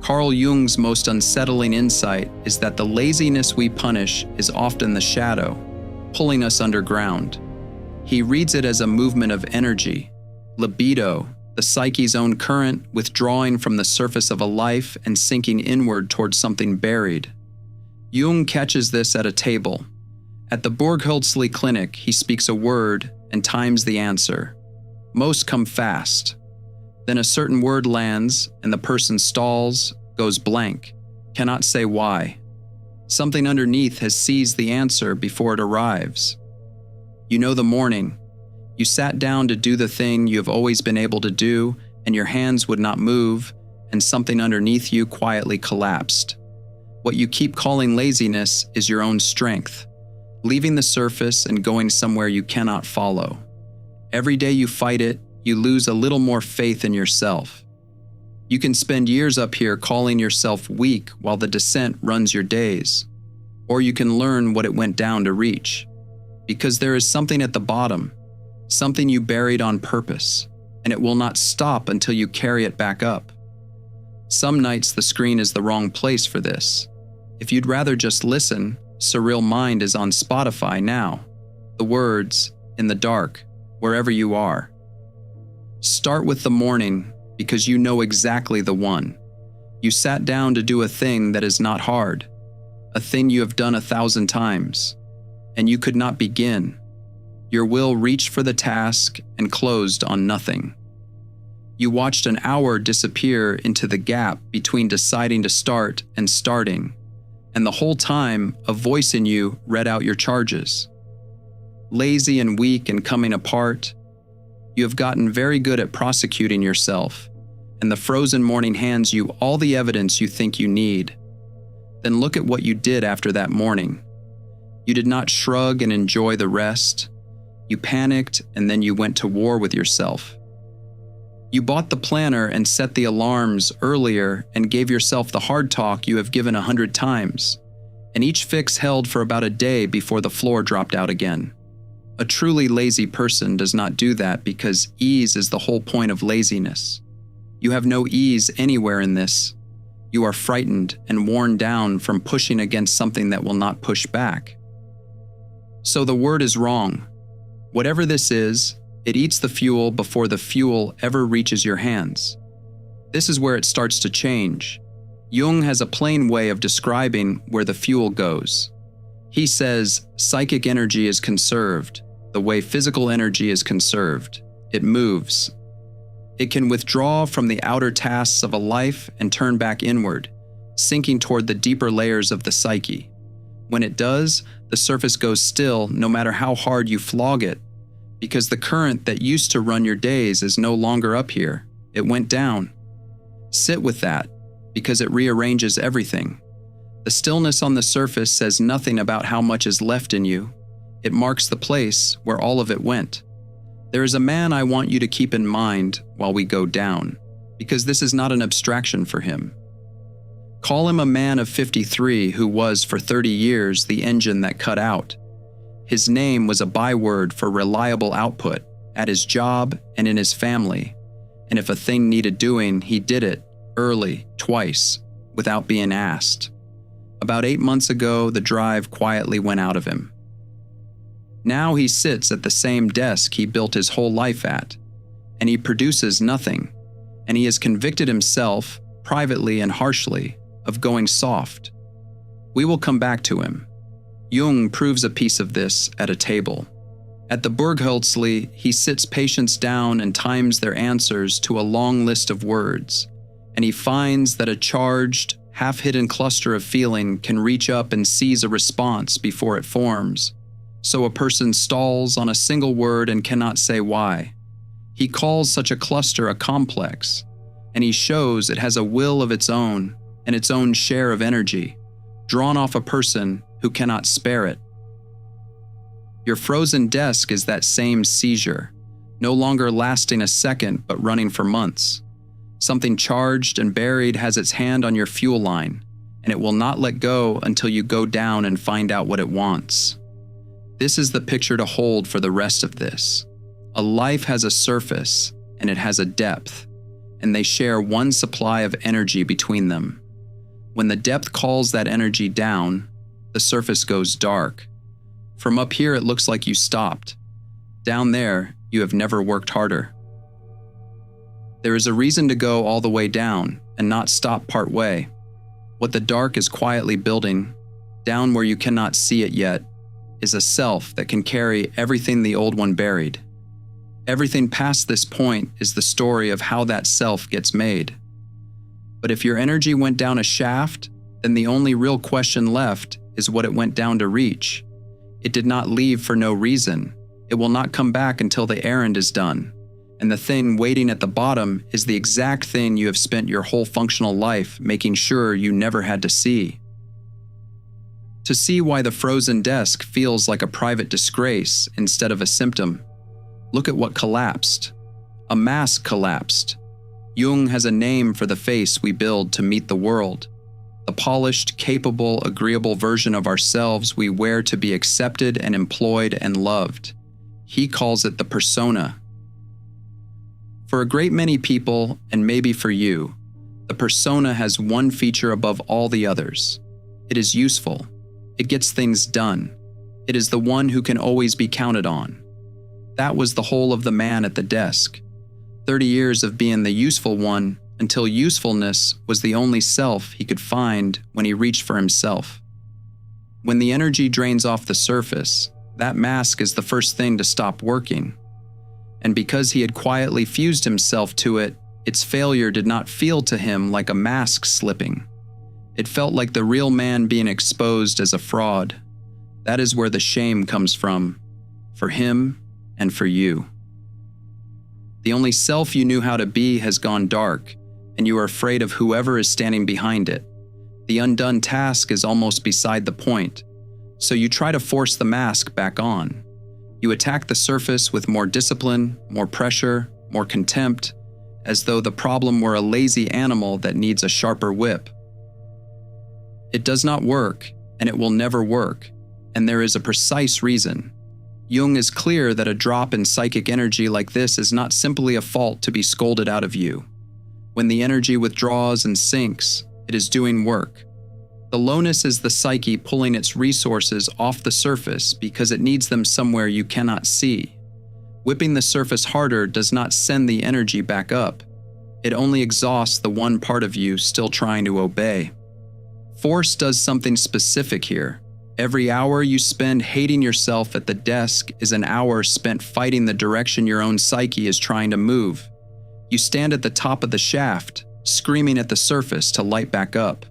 Carl Jung's most unsettling insight is that the laziness we punish is often the shadow, pulling us underground. He reads it as a movement of energy, libido, the psyche's own current withdrawing from the surface of a life and sinking inward towards something buried. Jung catches this at a table. At the Burghölzli clinic, he speaks a word and times the answer. Most come fast. Then a certain word lands and the person stalls, goes blank, cannot say why. Something underneath has seized the answer before it arrives. You know the morning. You sat down to do the thing you have always been able to do, and your hands would not move, and something underneath you quietly collapsed. What you keep calling laziness is your own strength, leaving the surface and going somewhere you cannot follow. Every day you fight it, you lose a little more faith in yourself. You can spend years up here calling yourself weak while the descent runs your days. Or you can learn what it went down to reach. Because there is something at the bottom, something you buried on purpose, and it will not stop until you carry it back up. Some nights the screen is the wrong place for this. If you'd rather just listen, Surreal Mind is on Spotify now. The words, in the dark, wherever you are. Start with the morning because you know exactly the one. You sat down to do a thing that is not hard, a thing you have done 1,000 times, and you could not begin. Your will reached for the task and closed on nothing. You watched an hour disappear into the gap between deciding to start and starting, and the whole time a voice in you read out your charges. Lazy and weak and coming apart, you have gotten very good at prosecuting yourself, and the frozen morning hands you all the evidence you think you need. Then look at what you did after that morning. You did not shrug and enjoy the rest. You panicked and then you went to war with yourself. You bought the planner and set the alarms earlier and gave yourself the hard talk you have given 100 times, and each fix held for about a day before the floor dropped out again. A truly lazy person does not do that because ease is the whole point of laziness. You have no ease anywhere in this. You are frightened and worn down from pushing against something that will not push back. So the word is wrong. Whatever this is, it eats the fuel before the fuel ever reaches your hands. This is where it starts to change. Jung has a plain way of describing where the fuel goes. He says psychic energy is conserved, the way physical energy is conserved. It moves. It can withdraw from the outer tasks of a life and turn back inward, sinking toward the deeper layers of the psyche. When it does, the surface goes still no matter how hard you flog it, because the current that used to run your days is no longer up here. It went down. Sit with that, because it rearranges everything. The stillness on the surface says nothing about how much is left in you. It marks the place where all of it went. There is a man I want you to keep in mind while we go down, because this is not an abstraction for him. Call him a man of 53 who was for 30 years the engine that cut out. His name was a byword for reliable output at his job and in his family, and if a thing needed doing, he did it early, twice, without being asked. About 8 months ago, the drive quietly went out of him. Now he sits at the same desk he built his whole life at, and he produces nothing, and he has convicted himself, privately and harshly, of going soft. We will come back to him. Jung proves a piece of this at a table. At the Burghölzli, he sits patients down and times their answers to a long list of words, and he finds that a charged, half-hidden cluster of feeling can reach up and seize a response before it forms. So a person stalls on a single word and cannot say why. He calls such a cluster a complex, and he shows it has a will of its own and its own share of energy, drawn off a person who cannot spare it. Your frozen desk is that same seizure, no longer lasting a second but running for months. Something charged and buried has its hand on your fuel line, and it will not let go until you go down and find out what it wants. This is the picture to hold for the rest of this. A life has a surface, and it has a depth, and they share one supply of energy between them. When the depth calls that energy down, the surface goes dark. From up here, it looks like you stopped. Down there, you have never worked harder. There is a reason to go all the way down and not stop part way. What the dark is quietly building, down where you cannot see it yet, is a self that can carry everything the old one buried. Everything past this point is the story of how that self gets made. But if your energy went down a shaft, then the only real question left is what it went down to reach. It did not leave for no reason. It will not come back until the errand is done. And the thing waiting at the bottom is the exact thing you have spent your whole functional life making sure you never had to see. To see why the frozen desk feels like a private disgrace instead of a symptom, look at what collapsed. A mask collapsed. Jung has a name for the face we build to meet the world. The polished, capable, agreeable version of ourselves we wear to be accepted and employed and loved. He calls it the persona. For a great many people, and maybe for you, the persona has one feature above all the others. It is useful. It gets things done. It is the one who can always be counted on. That was the whole of the man at the desk. 30 years of being the useful one until usefulness was the only self he could find when he reached for himself. When the energy drains off the surface, that mask is the first thing to stop working. And because he had quietly fused himself to it, its failure did not feel to him like a mask slipping. It felt like the real man being exposed as a fraud. That is where the shame comes from, for him and for you. The only self you knew how to be has gone dark, and you are afraid of whoever is standing behind it. The undone task is almost beside the point, so you try to force the mask back on. You attack the surface with more discipline, more pressure, more contempt, as though the problem were a lazy animal that needs a sharper whip. It does not work, and it will never work, and there is a precise reason. Jung is clear that a drop in psychic energy like this is not simply a fault to be scolded out of you. When the energy withdraws and sinks, it is doing work. The lowness is the psyche pulling its resources off the surface because it needs them somewhere you cannot see. Whipping the surface harder does not send the energy back up. It only exhausts the one part of you still trying to obey. Force does something specific here. Every hour you spend hating yourself at the desk is an hour spent fighting the direction your own psyche is trying to move. You stand at the top of the shaft, screaming at the surface to light back up,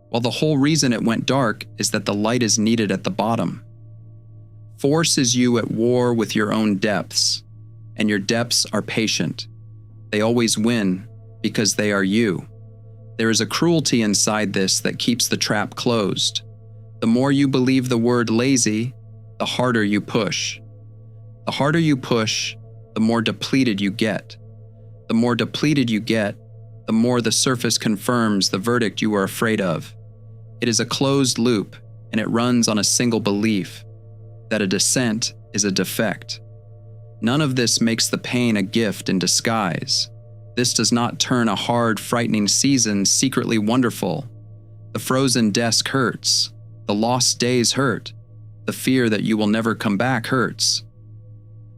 while the whole reason it went dark is that the light is needed at the bottom. Force is you at war with your own depths, and your depths are patient. They always win because they are you. There is a cruelty inside this that keeps the trap closed. The more you believe the word lazy, the harder you push. The harder you push, the more depleted you get. The more depleted you get, the more the surface confirms the verdict you are afraid of. It is a closed loop, and it runs on a single belief, that a descent is a defect. None of this makes the pain a gift in disguise. This does not turn a hard, frightening season secretly wonderful. The frozen desk hurts. The lost days hurt. The fear that you will never come back hurts.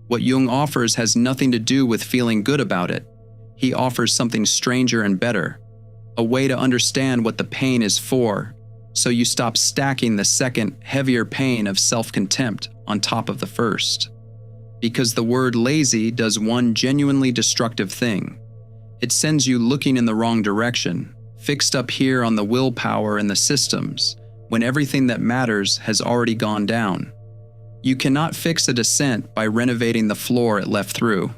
What Jung offers has nothing to do with feeling good about it. He offers something stranger and better, a way to understand what the pain is for, so you stop stacking the second, heavier pain of self-contempt on top of the first. Because the word lazy does one genuinely destructive thing. It sends you looking in the wrong direction, fixed up here on the willpower and the systems, when everything that matters has already gone down. You cannot fix a descent by renovating the floor it left through.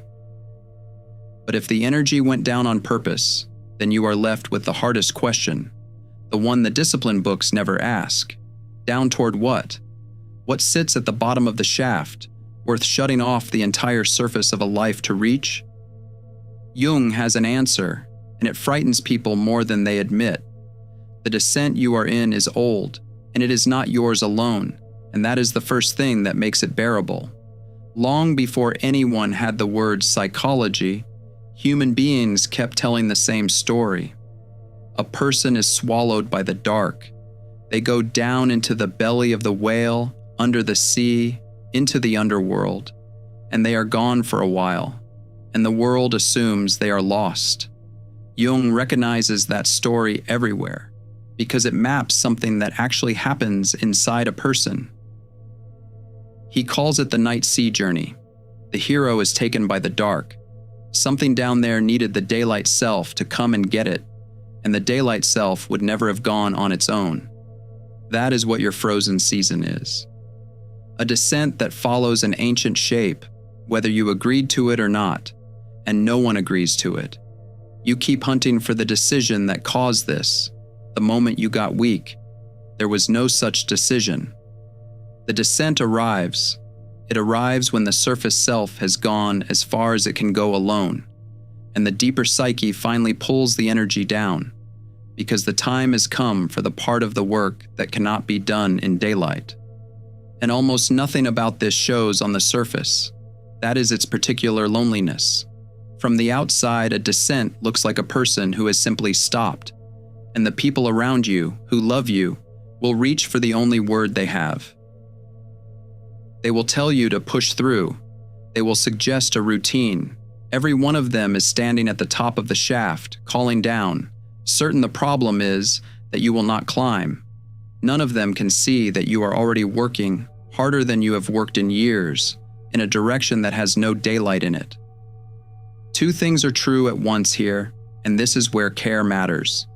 But if the energy went down on purpose, then you are left with the hardest question, the one the discipline books never ask. Down toward what? What sits at the bottom of the shaft, worth shutting off the entire surface of a life to reach? Jung has an answer, and it frightens people more than they admit. The descent you are in is old, and it is not yours alone, and that is the first thing that makes it bearable. Long before anyone had the word psychology, Human beings kept telling the same story. A person is swallowed by the dark. They go down into the belly of the whale, under the sea, into the underworld, and they are gone for a while, and the world assumes they are lost. Jung recognizes that story everywhere because it maps something that actually happens inside a person. He calls it the night sea journey. The hero is taken by the dark. Something down there needed the daylight self to come and get it, and the daylight self would never have gone on its own. That is what your frozen season is. A descent that follows an ancient shape, whether you agreed to it or not, and no one agrees to it. You keep hunting for the decision that caused this. The moment you got weak, there was no such decision. The descent arrives. It arrives when the surface self has gone as far as it can go alone, and the deeper psyche finally pulls the energy down, because the time has come for the part of the work that cannot be done in daylight. And almost nothing about this shows on the surface. That is its particular loneliness. From the outside, a descent looks like a person who has simply stopped, and the people around you, who love you, will reach for the only word they have. They will tell you to push through. They will suggest a routine. Every one of them is standing at the top of the shaft, calling down, certain the problem is that you will not climb. None of them can see that you are already working harder than you have worked in years, in a direction that has no daylight in it. Two things are true at once here, and this is where care matters.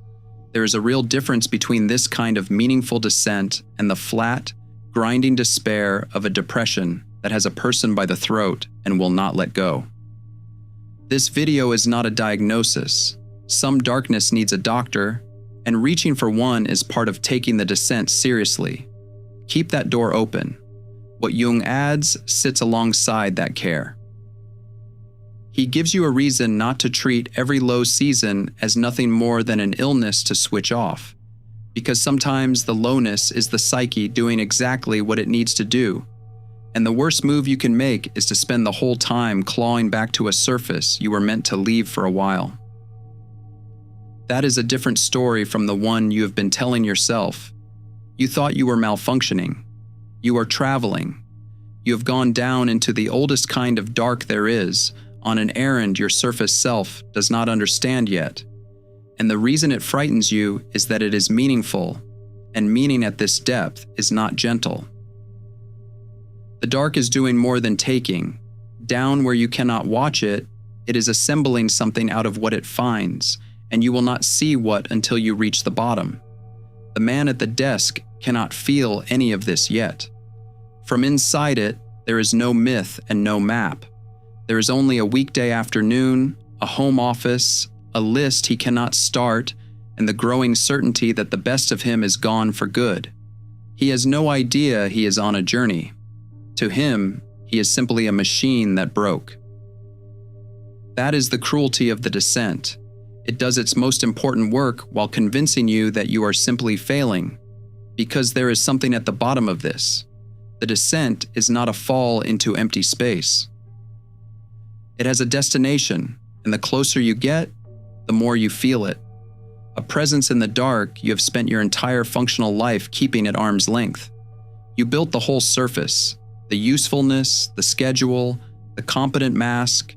There is a real difference between this kind of meaningful descent and the flat, grinding despair of a depression that has a person by the throat and will not let go. This video is not a diagnosis. Some darkness needs a doctor, and reaching for one is part of taking the descent seriously. Keep that door open. What Jung adds sits alongside that care. He gives you a reason not to treat every low season as nothing more than an illness to switch off, because sometimes the lowness is the psyche doing exactly what it needs to do, and the worst move you can make is to spend the whole time clawing back to a surface you were meant to leave for a while. That is a different story from the one you have been telling yourself. You thought you were malfunctioning. You are traveling. You have gone down into the oldest kind of dark there is, on an errand your surface self does not understand yet. And the reason it frightens you is that it is meaningful, and meaning at this depth is not gentle. The dark is doing more than taking. Down where you cannot watch it, it is assembling something out of what it finds, and you will not see what until you reach the bottom. The man at the desk cannot feel any of this yet. From inside it, there is no myth and no map. There is only a weekday afternoon, a home office, a list he cannot start, and the growing certainty that the best of him is gone for good. He has no idea he is on a journey. To him, he is simply a machine that broke. That is the cruelty of the descent. It does its most important work while convincing you that you are simply failing, because there is something at the bottom of this. The descent is not a fall into empty space. It has a destination, and the closer you get, the more you feel it. A presence in the dark you have spent your entire functional life keeping at arm's length. You built the whole surface, the usefulness, the schedule, the competent mask,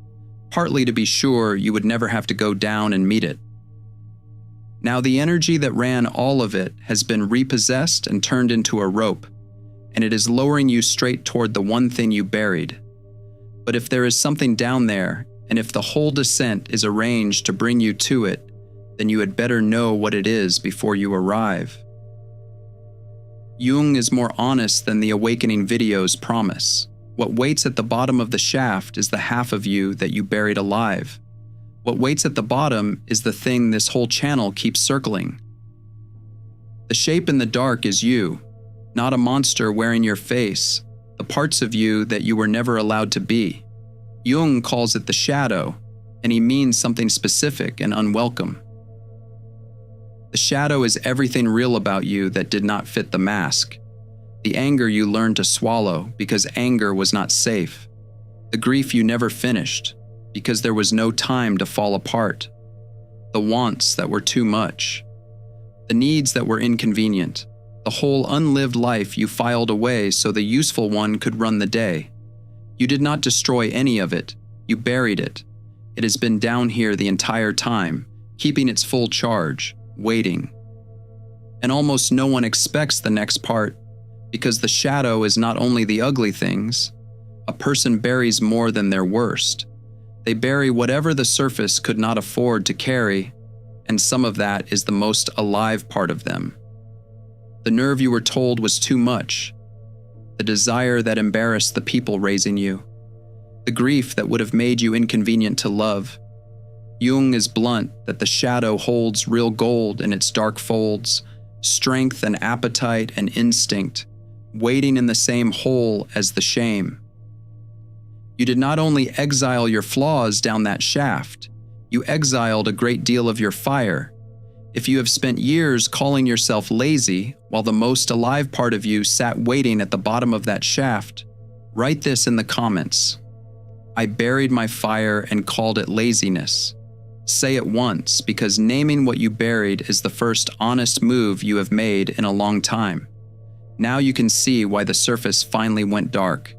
partly to be sure you would never have to go down and meet it. Now the energy that ran all of it has been repossessed and turned into a rope, and it is lowering you straight toward the one thing you buried. But if there is something down there, and if the whole descent is arranged to bring you to it, then you had better know what it is before you arrive. Jung is more honest than the awakening videos promise. What waits at the bottom of the shaft is the half of you that you buried alive. What waits at the bottom is the thing this whole channel keeps circling. The shape in the dark is you, not a monster wearing your face, the parts of you that you were never allowed to be. Jung calls it the shadow, and he means something specific and unwelcome. The shadow is everything real about you that did not fit the mask. The anger you learned to swallow because anger was not safe. The grief you never finished. because there was no time to fall apart, the wants that were too much, the needs that were inconvenient, the whole unlived life you filed away so the useful one could run the day. You did not destroy any of it, you buried it. It has been down here the entire time, keeping its full charge, waiting. And almost no one expects the next part, because the shadow is not only the ugly things. A person buries more than their worst. They bury whatever the surface could not afford to carry, and some of that is the most alive part of them. The nerve you were told was too much, the desire that embarrassed the people raising you, the grief that would have made you inconvenient to love. Jung is blunt that the shadow holds real gold in its dark folds, strength and appetite and instinct, waiting in the same hole as the shame. You did not only exile your flaws down that shaft, you exiled a great deal of your fire. If you have spent years calling yourself lazy while the most alive part of you sat waiting at the bottom of that shaft, write this in the comments. I buried my fire and called it laziness. Say it once, because naming what you buried is the first honest move you have made in a long time. Now you can see why the surface finally went dark.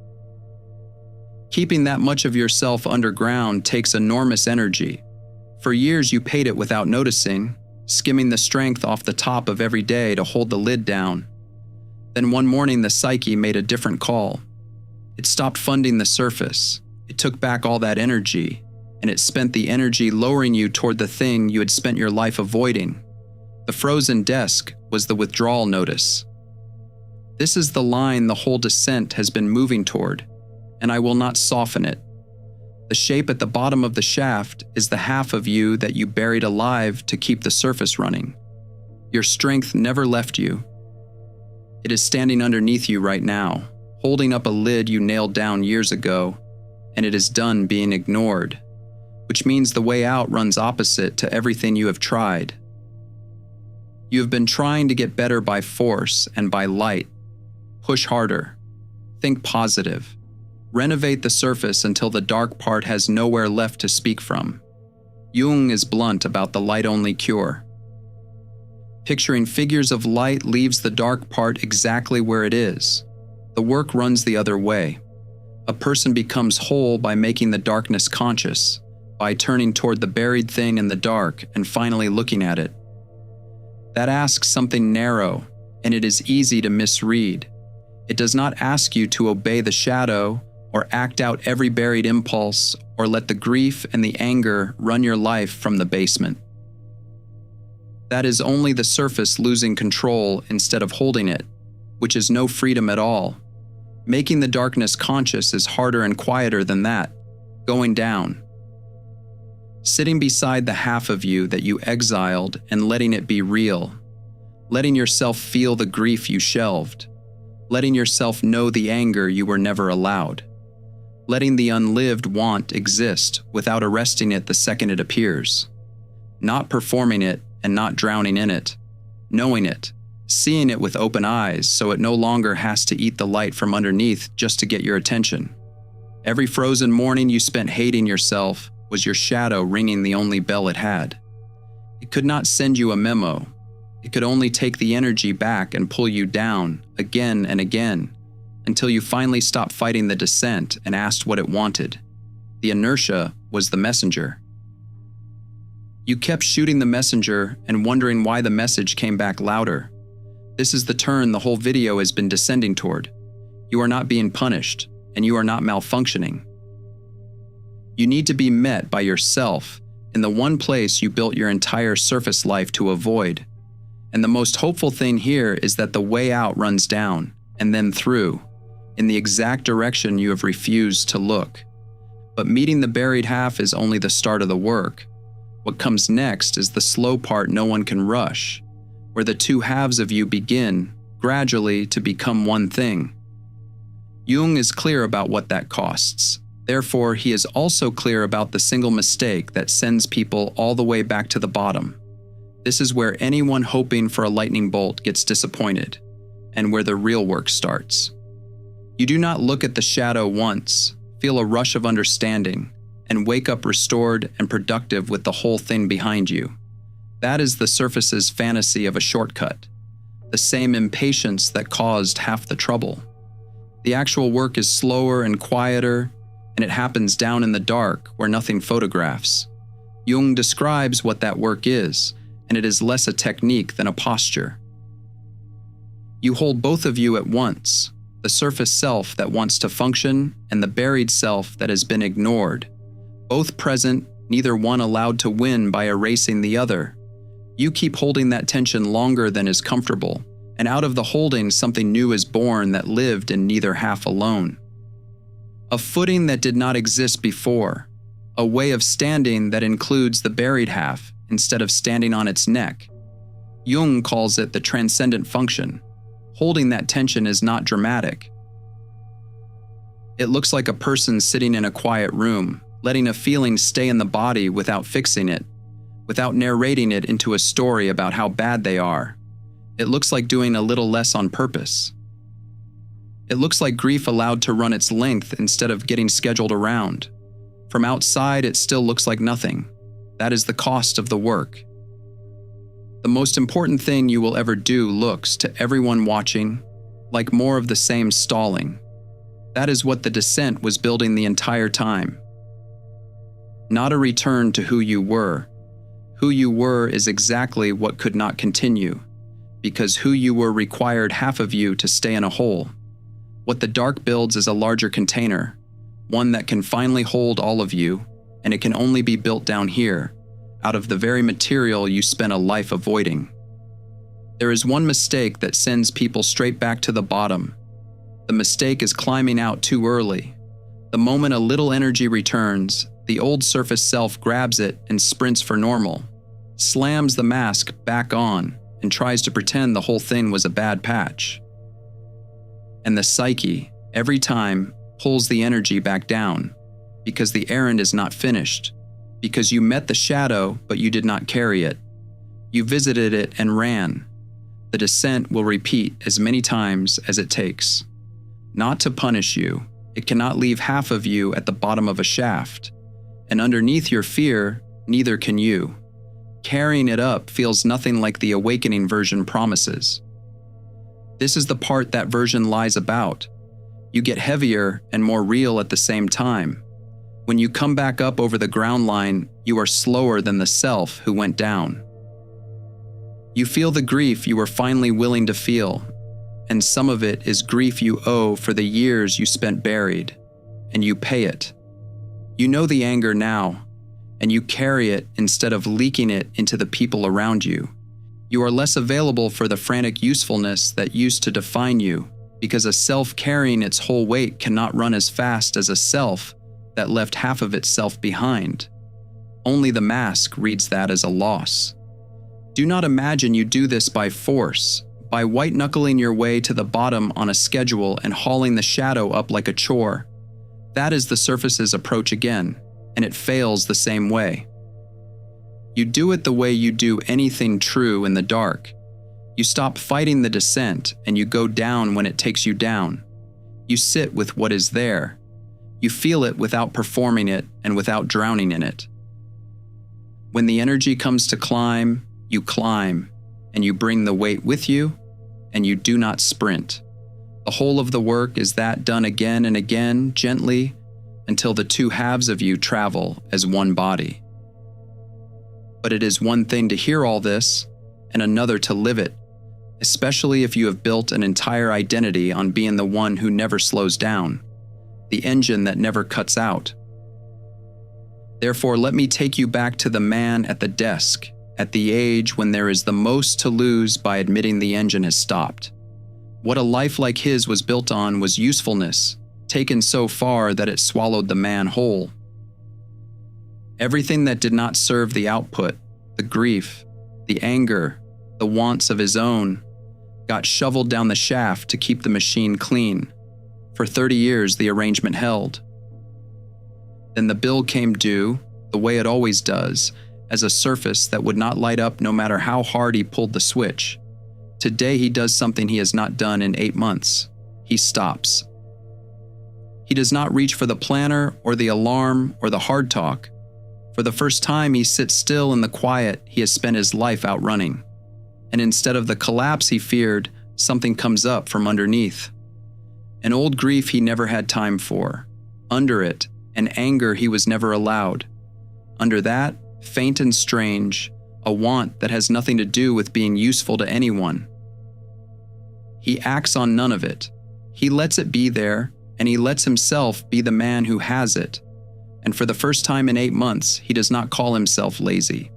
Keeping that much of yourself underground takes enormous energy. For years you paid it without noticing, skimming the strength off the top of every day to hold the lid down. Then one morning the psyche made a different call. It stopped funding the surface. It took back all that energy, and it spent the energy lowering you toward the thing you had spent your life avoiding. The frozen desk was the withdrawal notice. This is the line the whole descent has been moving toward, and I will not soften it. The shape at the bottom of the shaft is the half of you that you buried alive to keep the surface running. Your strength never left you. It is standing underneath you right now, holding up a lid you nailed down years ago, and it is done being ignored, which means the way out runs opposite to everything you have tried. You have been trying to get better by force and by light. Push harder. Think positive. Renovate the surface until the dark part has nowhere left to speak from. Jung is blunt about the light-only cure. Picturing figures of light leaves the dark part exactly where it is. The work runs the other way. A person becomes whole by making the darkness conscious, by turning toward the buried thing in the dark and finally looking at it. That asks something narrow, and it is easy to misread. It does not ask you to obey the shadow or act out every buried impulse or let the grief and the anger run your life from the basement. That is only the surface losing control instead of holding it, which is no freedom at all. Making the darkness conscious is harder and quieter than that, going down. Sitting beside the half of you that you exiled and letting it be real. Letting yourself feel the grief you shelved. Letting yourself know the anger you were never allowed. Letting the unlived want exist without arresting it the second it appears. Not performing it and not drowning in it. Knowing it. Seeing it with open eyes so it no longer has to eat the light from underneath just to get your attention. Every frozen morning you spent hating yourself was your shadow ringing the only bell it had. It could not send you a memo. It could only take the energy back and pull you down again and again until you finally stopped fighting the descent and asked what it wanted. The inertia was the messenger. You kept shooting the messenger and wondering why the message came back louder. This is the turn the whole video has been descending toward. You are not being punished, and you are not malfunctioning. You need to be met by yourself in the one place you built your entire surface life to avoid. And the most hopeful thing here is that the way out runs down, and then through, in the exact direction you have refused to look. But meeting the buried half is only the start of the work. What comes next is the slow part no one can rush, where the two halves of you begin, gradually, to become one thing. Jung is clear about what that costs. Therefore, he is also clear about the single mistake that sends people all the way back to the bottom. This is where anyone hoping for a lightning bolt gets disappointed, and where the real work starts. You do not look at the shadow once, feel a rush of understanding, and wake up restored and productive with the whole thing behind you. That is the surface's fantasy of a shortcut, the same impatience that caused half the trouble. The actual work is slower and quieter, and it happens down in the dark where nothing photographs. Jung describes what that work is, and it is less a technique than a posture. You hold both of you at once, the surface self that wants to function and the buried self that has been ignored. Both present, neither one allowed to win by erasing the other. You keep holding that tension longer than is comfortable, and out of the holding something new is born that lived in neither half alone. A footing that did not exist before, a way of standing that includes the buried half instead of standing on its neck. Jung calls it the transcendent function. Holding that tension is not dramatic. It looks like a person sitting in a quiet room, letting a feeling stay in the body without fixing it, without narrating it into a story about how bad they are. It looks like doing a little less on purpose. It looks like grief allowed to run its length instead of getting scheduled around. From outside, it still looks like nothing. That is the cost of the work. The most important thing you will ever do looks, to everyone watching, like more of the same stalling. That is what the descent was building the entire time. Not a return to who you were. Who you were is exactly what could not continue, because who you were required half of you to stay in a hole. What the dark builds is a larger container, one that can finally hold all of you, and it can only be built down here, out of the very material you spent a life avoiding. There is one mistake that sends people straight back to the bottom. The mistake is climbing out too early. The moment a little energy returns, the old surface self grabs it and sprints for normal, slams the mask back on, and tries to pretend the whole thing was a bad patch. And the psyche, every time, pulls the energy back down, because the errand is not finished, because you met the shadow but you did not carry it. You visited it and ran. The descent will repeat as many times as it takes. Not to punish you, it cannot leave half of you at the bottom of a shaft, and underneath your fear, neither can you. Carrying it up feels nothing like the awakening version promises. This is the part that version lies about. You get heavier and more real at the same time. When you come back up over the ground line, you are slower than the self who went down. You feel the grief you were finally willing to feel, and some of it is grief you owe for the years you spent buried, and you pay it. You know the anger now, and you carry it instead of leaking it into the people around you. You are less available for the frantic usefulness that used to define you, because a self carrying its whole weight cannot run as fast as a self that left half of itself behind. Only the mask reads that as a loss. Do not imagine you do this by force, by white-knuckling your way to the bottom on a schedule and hauling the shadow up like a chore. That is the surface's approach again, and it fails the same way. You do it the way you do anything true in the dark. You stop fighting the descent and you go down when it takes you down. You sit with what is there. You feel it without performing it and without drowning in it. When the energy comes to climb, you climb, and you bring the weight with you, and you do not sprint. The whole of the work is that done again and again, gently, until the two halves of you travel as one body. But it is one thing to hear all this, and another to live it, especially if you have built an entire identity on being the one who never slows down, the engine that never cuts out. Therefore, let me take you back to the man at the desk, at the age when there is the most to lose by admitting the engine has stopped. What a life like his was built on was usefulness, taken so far that it swallowed the man whole. Everything that did not serve the output, the grief, the anger, the wants of his own, got shoveled down the shaft to keep the machine clean. For 30 years, the arrangement held. Then the bill came due, the way it always does, as a surface that would not light up no matter how hard he pulled the switch. Today he does something he has not done in 8 months. He stops. He does not reach for the planner or the alarm or the hard talk. For the first time, he sits still in the quiet he has spent his life outrunning. And instead of the collapse he feared, something comes up from underneath. An old grief he never had time for. Under it, an anger he was never allowed. Under that, faint and strange, a want that has nothing to do with being useful to anyone. He acts on none of it. He lets it be there, and he lets himself be the man who has it. And for the first time in 8 months, he does not call himself lazy.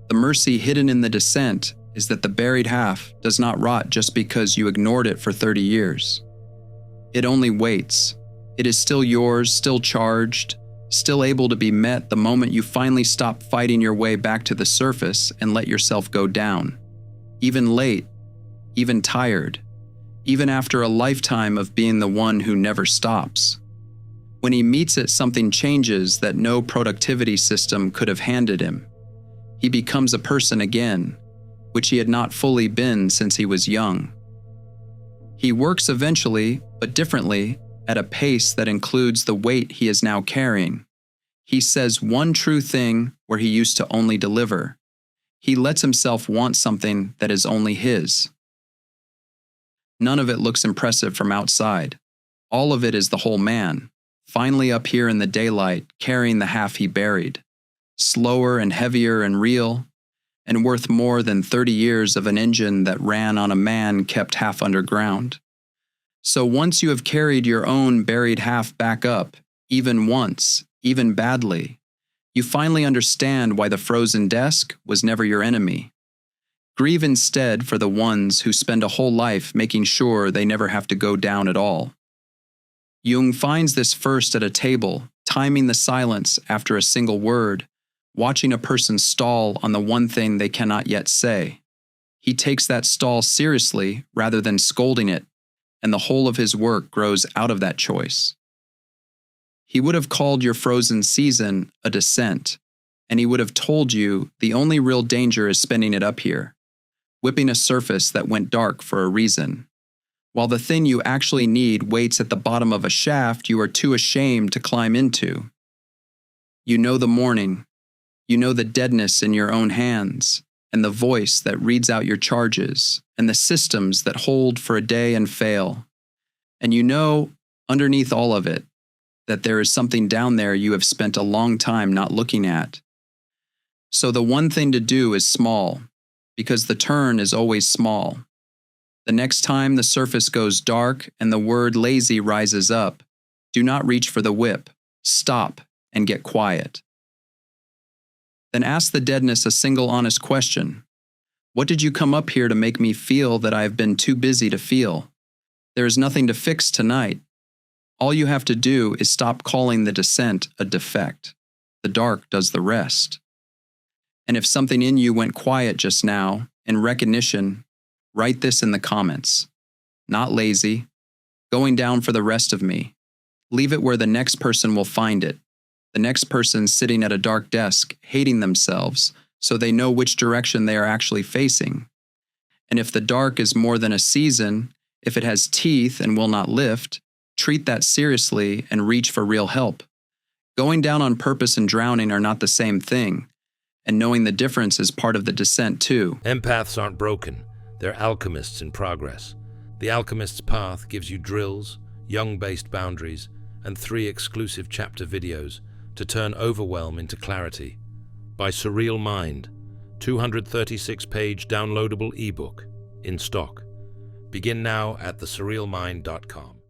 The mercy hidden in the descent is that the buried half does not rot just because you ignored it for 30 years. It only waits. It is still yours, still charged, still able to be met the moment you finally stop fighting your way back to the surface and let yourself go down. Even late, even tired, even after a lifetime of being the one who never stops. When he meets it, something changes that no productivity system could have handed him. He becomes a person again, which he had not fully been since he was young. He works eventually, but differently, at a pace that includes the weight he is now carrying. He says one true thing where he used to only deliver. He lets himself want something that is only his. None of it looks impressive from outside. All of it is the whole man, finally up here in the daylight, carrying the half he buried. Slower and heavier and real, and worth more than 30 years of an engine that ran on a man kept half underground. So once you have carried your own buried half back up, even once, even badly, you finally understand why the frozen desk was never your enemy. Grieve instead for the ones who spend a whole life making sure they never have to go down at all. Jung finds this first at a table, timing the silence after a single word, watching a person stall on the one thing they cannot yet say. He takes that stall seriously rather than scolding it, and the whole of his work grows out of that choice. He would have called your frozen season a descent, and he would have told you the only real danger is spending it up here, whipping a surface that went dark for a reason, while the thing you actually need waits at the bottom of a shaft you are too ashamed to climb into. You know the morning, you know the deadness in your own hands, and the voice that reads out your charges, and the systems that hold for a day and fail. And you know, underneath all of it, that there is something down there you have spent a long time not looking at. So the one thing to do is small, because the turn is always small. The next time the surface goes dark and the word lazy rises up, do not reach for the whip. Stop and get quiet. Then ask the deadness a single honest question. What did you come up here to make me feel that I have been too busy to feel? There is nothing to fix tonight. All you have to do is stop calling the descent a defect. The dark does the rest. And if something in you went quiet just now, in recognition, write this in the comments. Not lazy. Going down for the rest of me. Leave it where the next person will find it. The next person sitting at a dark desk, hating themselves, so they know which direction they are actually facing. And if the dark is more than a season, if it has teeth and will not lift, treat that seriously and reach for real help. Going down on purpose and drowning are not the same thing, and knowing the difference is part of the descent too. Empaths aren't broken, they're alchemists in progress. The Alchemist's Path gives you drills, Jung-based boundaries, and 3 exclusive chapter videos to turn overwhelm into clarity. By Surreal Mind, 236-page downloadable ebook in stock. Begin now at thesurrealmind.com.